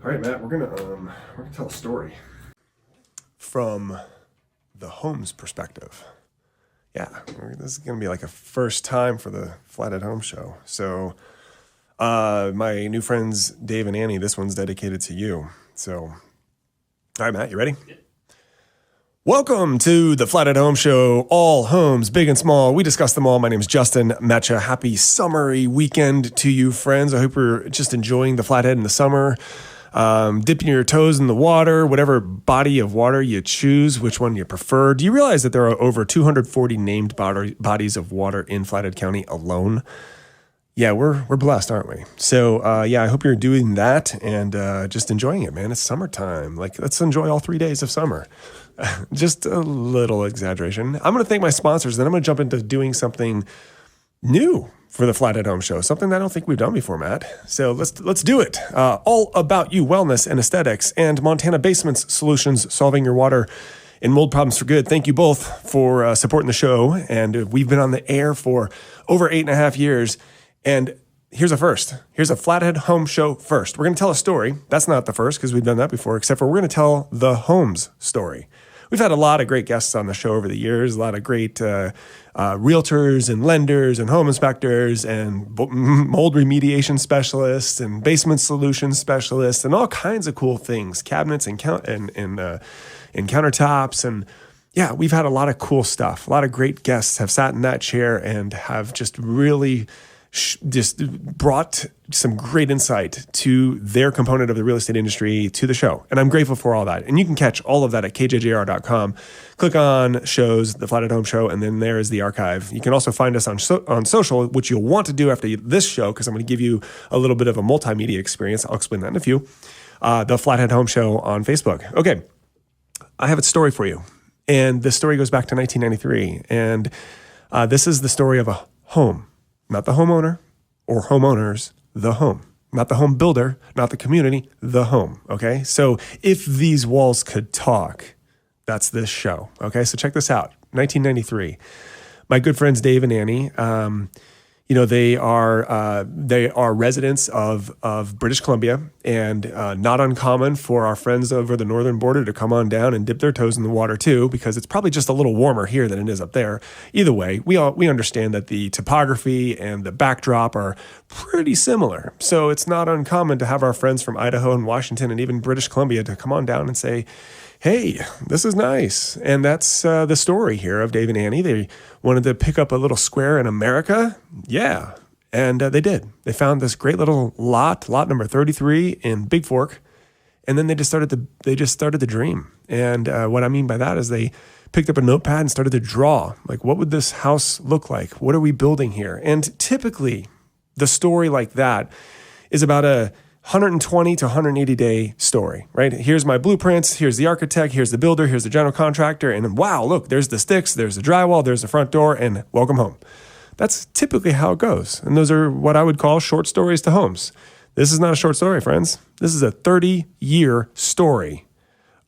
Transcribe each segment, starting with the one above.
All right, Matt, we're gonna tell a story from the home's perspective. Yeah, this is gonna be like a first time for the Flathead Home Show. So, my new friends Dave and Annie, this one's dedicated to you. So, all right, Matt, you ready? Yeah. Welcome to the Flathead Home Show. All homes, big and small. We discuss them all. My name is Justin Metcha. Happy summery weekend to you, friends. I hope you're just enjoying the Flathead in the summer. Dipping your toes in the water, whatever body of water you choose, which one you prefer. Do you realize that there are over 240 named bodies of water in Flathead County alone? Yeah, we're blessed, aren't we? So, I hope you're doing that and just enjoying it, man. It's summertime. Like, let's enjoy all 3 days of summer. Just a little exaggeration. I'm going to thank my sponsors, then I'm going to jump into doing something new for the Flathead Home Show, something that I don't think we've done before, Matt. So let's do it. All About You Wellness and Aesthetics and Montana Basements Solutions, solving your water and mold problems for good. Thank you both for supporting the show. And we've been on the air for over 8.5 years. And here's a first. Here's a Flathead Home Show first. We're going to tell a story. That's not the first because we've done that before, except for we're going to tell the home's story. We've had a lot of great guests on the show over the years, a lot of great realtors and lenders and home inspectors and mold remediation specialists and basement solution specialists and all kinds of cool things, cabinets and countertops. And yeah, we've had a lot of cool stuff. A lot of great guests have sat in that chair and have just really just brought some great insight to their component of the real estate industry to the show. And I'm grateful for all that. And you can catch all of that at kjjr.com. Click on shows, the Flathead Home Show, and then there is the archive. You can also find us on social, which you'll want to do after this show, because I'm going to give you a little bit of a multimedia experience. I'll explain that in a few. The Flathead Home Show on Facebook. Okay, I have a story for you. And this story goes back to 1993. And this is the story of a home. Not the homeowner or homeowners, the home. Not the home builder, not the community, the home, okay? So if these walls could talk, that's this show, okay? So check this out, 1993. My good friends Dave and Annie, they are residents of British Columbia, and not uncommon for our friends over the northern border to come on down and dip their toes in the water too, because it's probably just a little warmer here than it is up there. Either way, we understand that the topography and the backdrop are pretty similar. So it's not uncommon to have our friends from Idaho and Washington and even British Columbia to come on down and say, hey, this is nice. And that's the story here of Dave and Annie. They wanted to pick up a little square in America. Yeah. And they did. They found this great little lot number 33 in Bigfork. And then they just started to dream. And what I mean by that is they picked up a notepad and started to draw. Like, what would this house look like? What are we building here? And typically, the story like that is about a 120 to 180 day story, right? Here's my blueprints. Here's the architect. Here's the builder. Here's the general contractor. And wow, look, there's the sticks. There's the drywall. There's the front door. And welcome home. That's typically how it goes. And those are what I would call short stories to homes. This is not a short story, friends. This is a 30-year story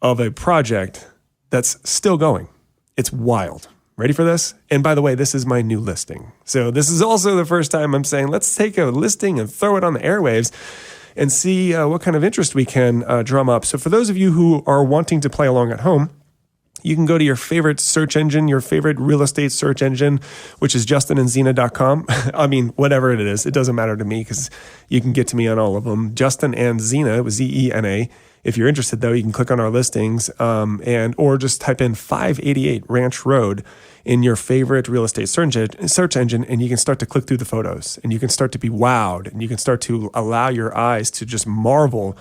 of a project that's still going. It's wild. Ready for this? And by the way, this is my new listing. So this is also the first time I'm saying, let's take a listing and throw it on the airwaves and see what kind of interest we can drum up. So for those of you who are wanting to play along at home, you can go to your favorite search engine, your favorite real estate search engine, which is justinandzena.com. I mean, whatever it is, it doesn't matter to me because you can get to me on all of them. Justin and Zena, with Zena. If you're interested, though, you can click on our listings or just type in 588 Ranch Road in your favorite real estate search engine, and you can start to click through the photos, and you can start to be wowed, and you can start to allow your eyes to just marvel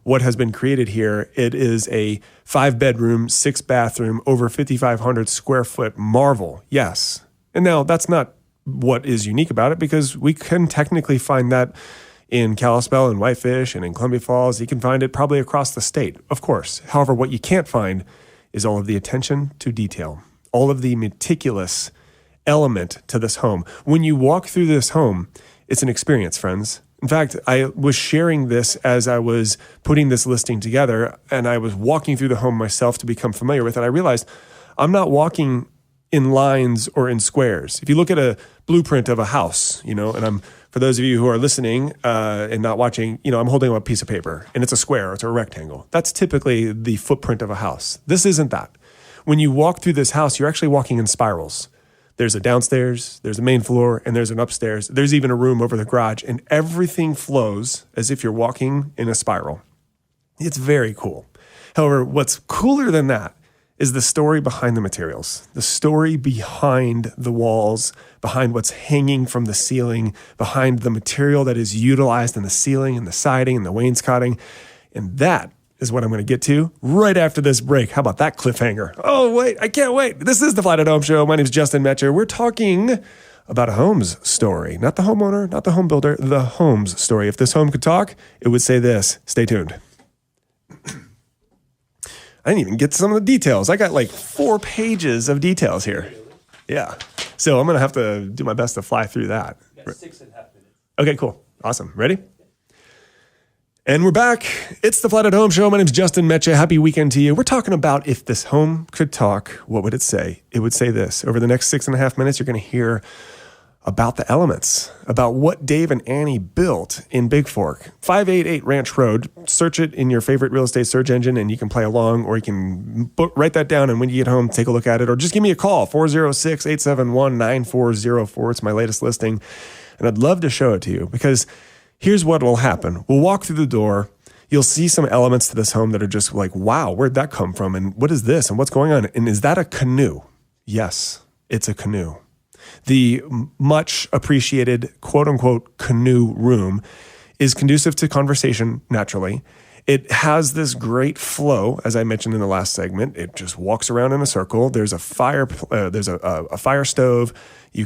what has been created here. It is a 5-bedroom, 6-bathroom, over 5,500 square foot marvel. Yes. And now that's not what is unique about it, because we can technically find that in Kalispell and Whitefish and in Columbia Falls. You can find it probably across the state, of course. However, what you can't find is all of the attention to detail, all of the meticulous element to this home. When you walk through this home, it's an experience, friends. In fact, I was sharing this as I was putting this listing together, and I was walking through the home myself to become familiar with it. I realized I'm not walking in lines or in squares. If you look at a blueprint of a house, and I'm For those of you who are listening and not watching, I'm holding up a piece of paper and it's a square, it's a rectangle. That's typically the footprint of a house. This isn't that. When you walk through this house, you're actually walking in spirals. There's a downstairs, there's a main floor, and there's an upstairs. There's even a room over the garage, and everything flows as if you're walking in a spiral. It's very cool. However, what's cooler than that is the story behind the materials, the story behind the walls, behind what's hanging from the ceiling, behind the material that is utilized in the ceiling and the siding and the wainscoting. And that is what I'm going to get to right after this break. How about that cliffhanger? Oh, wait, I can't wait. This is the Flathead Home Show. My name is Justin Metcher. We're talking about a home's story, not the homeowner, not the home builder, the home's story. If this home could talk, it would say this. Stay tuned. I didn't even get to some of the details. I got like 4 pages of details here. Yeah. So I'm going to have to do my best to fly through that. You got 6.5 minutes. Okay, cool. Awesome. Ready? And we're back. It's the Flathead Home Show. My name's Justin Metcher. Happy weekend to you. We're talking about if this home could talk, what would it say? It would say this. Over the next 6.5 minutes, you're going to hear about the elements, about what Dave and Annie built in Bigfork. 588 Ranch Road. Search it in your favorite real estate search engine and you can play along, or you can write that down and when you get home, take a look at it, or just give me a call, 406-871-9404. It's my latest listing. And I'd love to show it to you because here's what will happen. We'll walk through the door. You'll see some elements to this home that are just like, wow, where'd that come from? And what is this? And what's going on? And is that a canoe? Yes, it's a canoe. The much appreciated quote unquote canoe room is conducive to conversation naturally. It has this great flow, as I mentioned in the last segment. It just walks around in a circle. There's a fire. There's a fire stove. You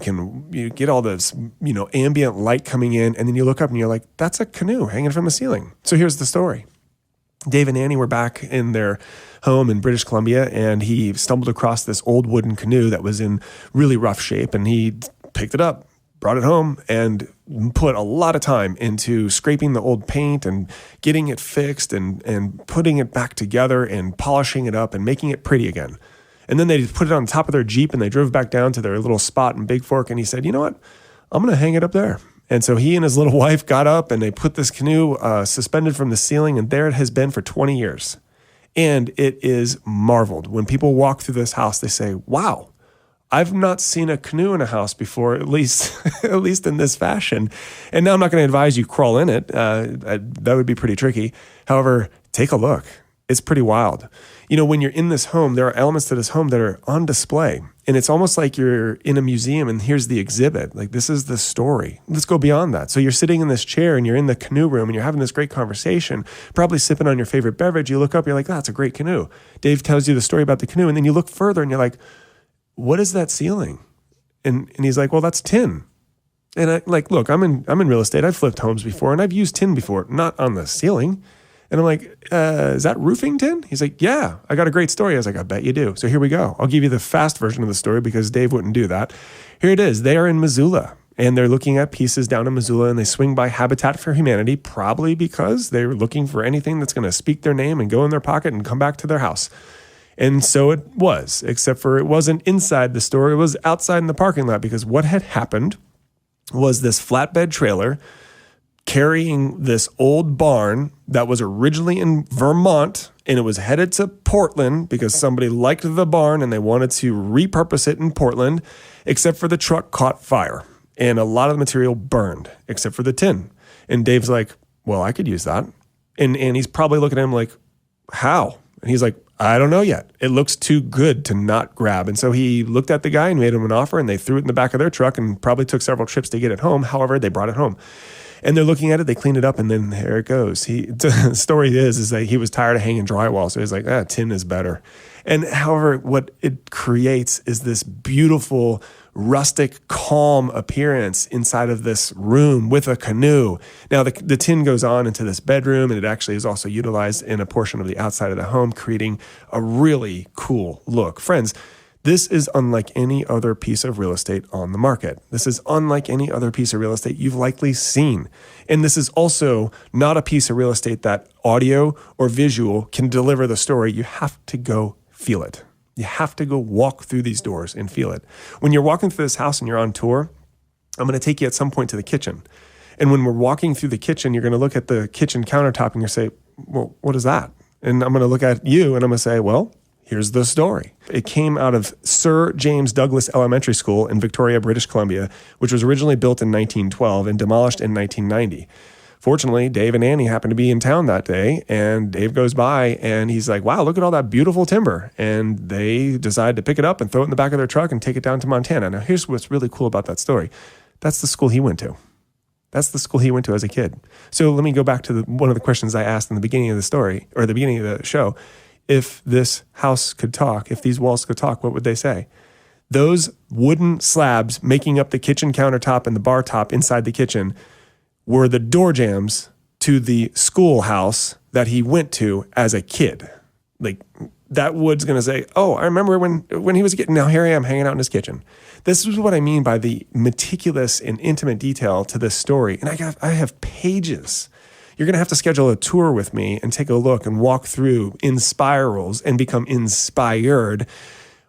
get all this ambient light coming in, and then you look up and you're like, that's a canoe hanging from the ceiling. So here's the story. Dave and Annie were back in their home in British Columbia, and he stumbled across this old wooden canoe that was in really rough shape, and he picked it up, brought it home, and put a lot of time into scraping the old paint and getting it fixed and putting it back together and polishing it up and making it pretty again. And then they put it on top of their Jeep and they drove back down to their little spot in Bigfork, and he said, you know what? I'm going to hang it up there. And so he and his little wife got up and they put this canoe suspended from the ceiling, and there it has been for 20 years. And it is marveled. When people walk through this house, they say, wow, I've not seen a canoe in a house before, at least in this fashion. And now I'm not going to advise you crawl in it. That would be pretty tricky. However, take a look. It's pretty wild. When you're in this home, there are elements to this home that are on display. And it's almost like you're in a museum and here's the exhibit. Like, this is the story. Let's go beyond that. So you're sitting in this chair and you're in the canoe room and you're having this great conversation, probably sipping on your favorite beverage. You look up, you're like, oh, that's a great canoe. Dave tells you the story about the canoe. And then you look further and you're like, what is that ceiling? And he's like, well, that's tin. And I look, I'm in real estate. I've flipped homes before and I've used tin before, not on the ceiling. And I'm like, is that roofing tin? He's like, yeah, I got a great story. I was like, I bet you do. So here we go. I'll give you the fast version of the story because Dave wouldn't do that. Here it is. They are in Missoula and they're looking at pieces down in Missoula, and they swing by Habitat for Humanity, probably because they're looking for anything that's going to speak their name and go in their pocket and come back to their house. And so it was, except for it wasn't inside the store. It was outside in the parking lot, because what had happened was this flatbed trailer carrying this old barn that was originally in Vermont, and it was headed to Portland because somebody liked the barn and they wanted to repurpose it in Portland, except for the truck caught fire and a lot of the material burned except for the tin. And Dave's like, well, I could use that. And he's probably looking at him like, how? And he's like, I don't know yet. It looks too good to not grab. And so he looked at the guy and made him an offer, and they threw it in the back of their truck and probably took several trips to get it home. However, they brought it home. And they're looking at it, they clean it up, and then there it goes. The story is that he was tired of hanging drywall, so he's like, tin is better. And however, what it creates is this beautiful, rustic, calm appearance inside of this room with a canoe. Now, the tin goes on into this bedroom, and it actually is also utilized in a portion of the outside of the home, creating a really cool look. Friends, this is unlike any other piece of real estate on the market. This is unlike any other piece of real estate you've likely seen. And this is also not a piece of real estate that audio or visual can deliver the story. You have to go feel it. You have to go walk through these doors and feel it. When you're walking through this house and you're on tour, I'm going to take you at some point to the kitchen. And when we're walking through the kitchen, you're going to look at the kitchen countertop and you say, well, what is that? And I'm going to look at you and I'm going to say, well, here's the story. It came out of Sir James Douglas Elementary School in Victoria, British Columbia, which was originally built in 1912 and demolished in 1990. Fortunately, Dave and Annie happened to be in town that day, and Dave goes by and he's like, wow, look at all that beautiful timber. And they decide to pick it up and throw it in the back of their truck and take it down to Montana. Now, here's what's really cool about that story. That's the school he went to. That's the school he went to as a kid. So let me go back to one of the questions I asked in the beginning of the story, or the beginning of the show. If this house could talk, if these walls could talk, what would they say? Those wooden slabs making up the kitchen countertop and the bar top inside the kitchen were the door jambs to the schoolhouse that he went to as a kid. Like, that wood's going to say, oh, I remember when he was getting, now here I am hanging out in his kitchen. This is what I mean by the meticulous and intimate detail to this story. And I have pages. You're going to have to schedule a tour with me and take a look and walk through in spirals and become inspired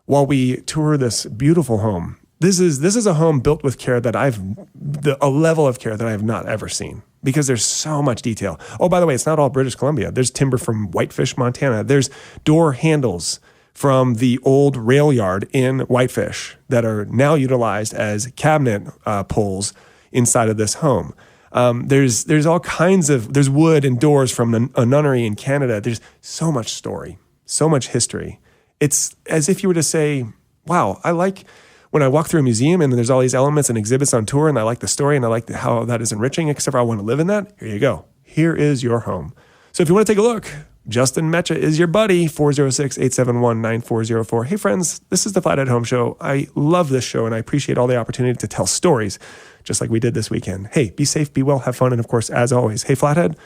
while we tour this beautiful home. This is a home built with care that a level of care that I have not ever seen, because there's so much detail. Oh, by the way, it's not all British Columbia. There's timber from Whitefish, Montana. There's door handles from the old rail yard in Whitefish that are now utilized as cabinet pulls inside of this home. There's all kinds of, there's wood and doors from a nunnery in Canada. There's so much story, so much history. It's as if you were to say, wow, I like when I walk through a museum and there's all these elements and exhibits on tour, and I like the story and I like how that is enriching, except for I want to live in that. Here you go. Here is your home. So if you want to take a look, Justin Mecha is your buddy, 406-871-9404. Hey friends, this is the Flathead Home Show. I love this show and I appreciate all the opportunity to tell stories, just like we did this weekend. Hey, be safe, be well, have fun, and of course, as always, hey Flathead,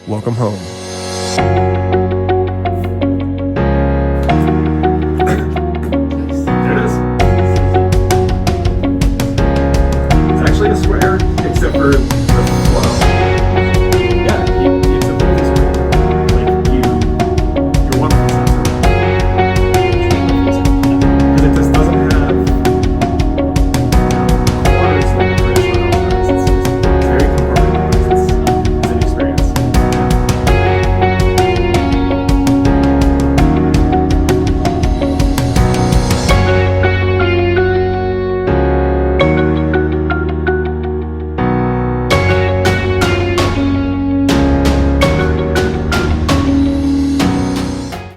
welcome home. Except for